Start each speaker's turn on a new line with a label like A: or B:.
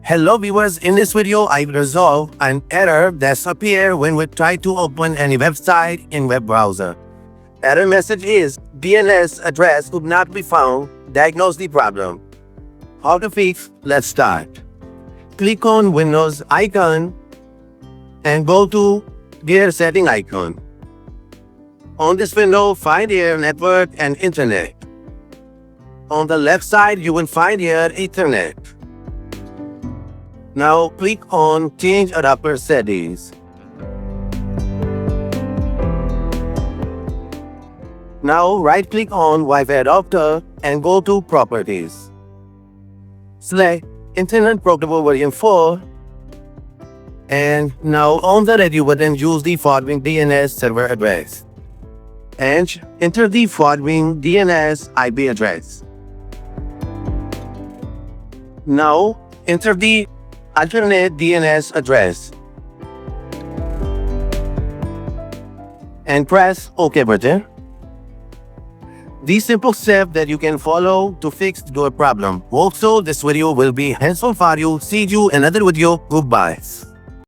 A: Hello viewers, in this video I will resolve an error that's appear when we try to open any website in web browser. Error message is DNS address could not be found. Diagnose the problem. How to fix? Let's start. Click on Windows icon and go to Gear setting icon. On this window, find here Network and Internet. On the left side, you will find here Ethernet. Now click on Change Adapter Settings. Now right-click on Wi-Fi adapter and go to Properties. Select Internet Portable Version 4. And now on the radio button, use the following DNS server address. And enter the following DNS IP address. Now enter the alternate DNS address and press OK button. These simple steps that you can follow to fix your problem. Also, this video will be helpful for you. See you in another video. Goodbye.